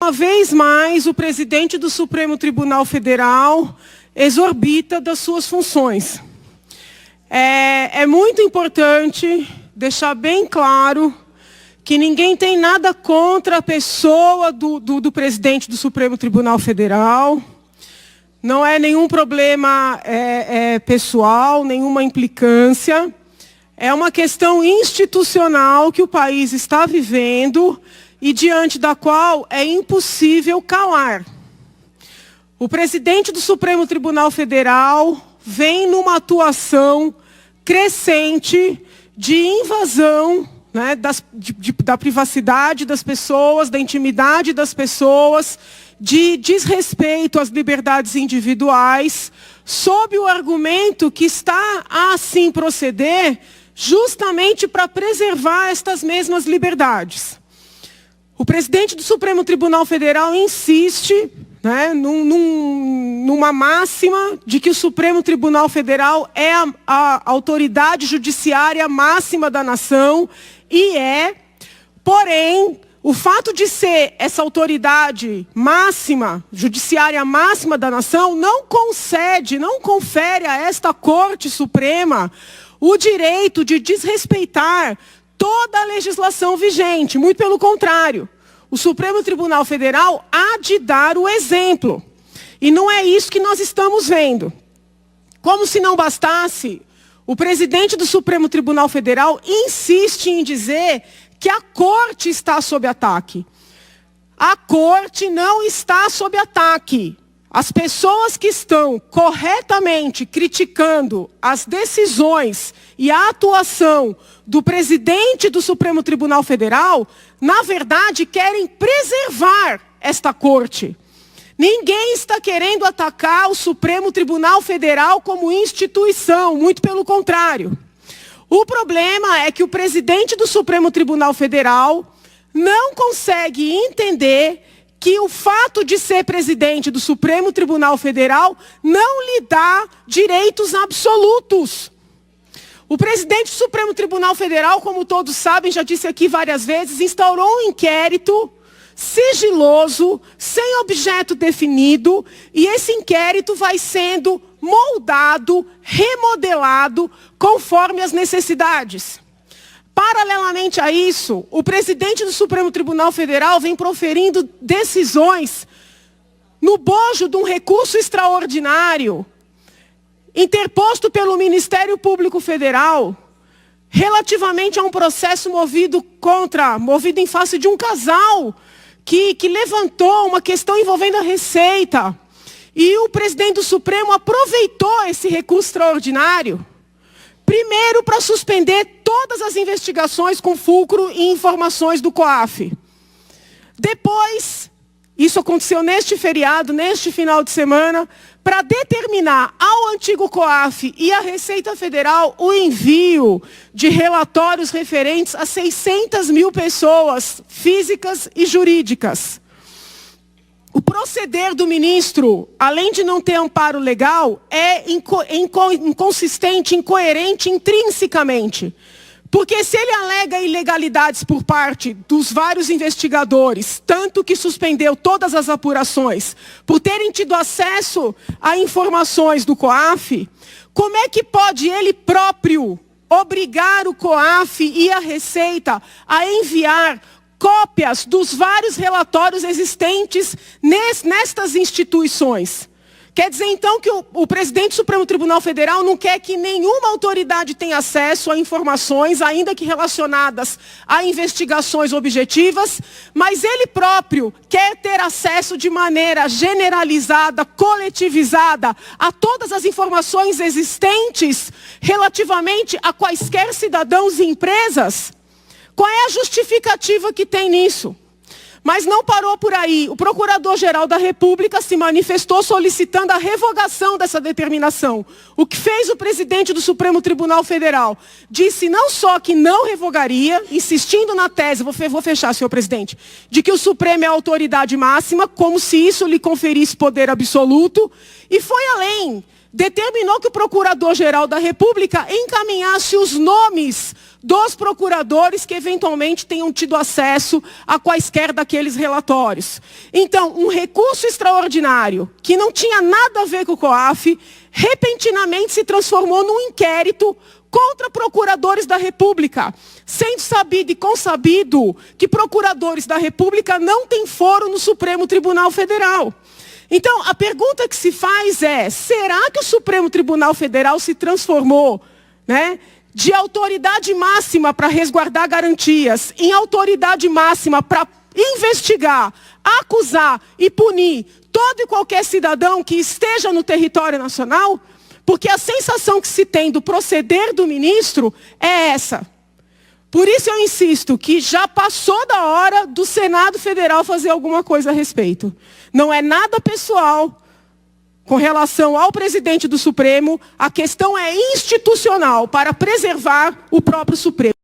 Uma vez mais, o presidente do Supremo Tribunal Federal exorbita das suas funções. É muito importante deixar bem claro que ninguém tem nada contra a pessoa do presidente do Supremo Tribunal Federal. Não é nenhum problema pessoal, nenhuma implicância. É uma questão institucional que o país está vivendo e diante da qual é impossível calar. O presidente do Supremo Tribunal Federal vem numa atuação crescente de invasão, né, da privacidade das pessoas, da intimidade das pessoas, de desrespeito às liberdades individuais, sob o argumento que está a assim proceder justamente para preservar estas mesmas liberdades. O presidente do Supremo Tribunal Federal insiste, né, numa máxima de que o Supremo Tribunal Federal é a autoridade judiciária máxima da nação, porém, o fato de ser essa autoridade máxima, judiciária máxima da nação, não confere a esta Corte Suprema o direito de desrespeitar toda a legislação vigente. Muito pelo contrário, o Supremo Tribunal Federal há de dar o exemplo. E não é isso que nós estamos vendo. Como se não bastasse, o presidente do Supremo Tribunal Federal insiste em dizer que a Corte está sob ataque. A Corte não está sob ataque. As pessoas que estão corretamente criticando as decisões e a atuação do presidente do Supremo Tribunal Federal, na verdade, querem preservar esta Corte. Ninguém está querendo atacar o Supremo Tribunal Federal como instituição, muito pelo contrário. O problema é que o presidente do Supremo Tribunal Federal não consegue entender que o fato de ser presidente do Supremo Tribunal Federal não lhe dá direitos absolutos. O presidente do Supremo Tribunal Federal, como todos sabem, já disse aqui várias vezes, instaurou um inquérito sigiloso, sem objeto definido, e esse inquérito vai sendo moldado, remodelado, conforme as necessidades. Paralelamente a isso, o presidente do Supremo Tribunal Federal vem proferindo decisões no bojo de um recurso extraordinário, interposto pelo Ministério Público Federal, relativamente a um processo movido em face de um casal que levantou uma questão envolvendo a Receita. E o presidente do Supremo aproveitou esse recurso extraordinário, primeiro para suspender todas as investigações com fulcro e informações do COAF. Depois, isso aconteceu neste feriado, neste final de semana, para determinar ao antigo COAF e à Receita Federal o envio de relatórios referentes a 600 mil pessoas físicas e jurídicas. O proceder do ministro, além de não ter amparo legal, é inconsistente, incoerente intrinsecamente. Porque se ele alega ilegalidades por parte dos vários investigadores, tanto que suspendeu todas as apurações, por terem tido acesso a informações do COAF, como é que pode ele próprio obrigar o COAF e a Receita a enviar cópias dos vários relatórios existentes nestas instituições? Quer dizer, então, que o presidente do Supremo Tribunal Federal não quer que nenhuma autoridade tenha acesso a informações, ainda que relacionadas a investigações objetivas, mas ele próprio quer ter acesso de maneira generalizada, coletivizada, a todas as informações existentes relativamente a quaisquer cidadãos e empresas? Qual é a justificativa que tem nisso? Mas não parou por aí. O Procurador-Geral da República se manifestou solicitando a revogação dessa determinação. O que fez o presidente do Supremo Tribunal Federal? Disse não só que não revogaria, insistindo na tese, vou fechar, senhor presidente, de que o Supremo é a autoridade máxima, como se isso lhe conferisse poder absoluto, e foi além. determinou que o Procurador-Geral da República encaminhasse os nomes dos procuradores que eventualmente tenham tido acesso a quaisquer daqueles relatórios. Então, um recurso extraordinário, que não tinha nada a ver com o COAF, repentinamente se transformou num inquérito contra procuradores da República, sendo sabido e consabido que procuradores da República não têm foro no Supremo Tribunal Federal. Então, a pergunta que se faz é, será que o Supremo Tribunal Federal se transformou, né, de autoridade máxima para resguardar garantias, em autoridade máxima para investigar, acusar e punir todo e qualquer cidadão que esteja no território nacional? Porque a sensação que se tem do proceder do ministro é essa. Por isso eu insisto que já passou da hora do Senado Federal fazer alguma coisa a respeito. Não é nada pessoal com relação ao presidente do Supremo, a questão é institucional para preservar o próprio Supremo.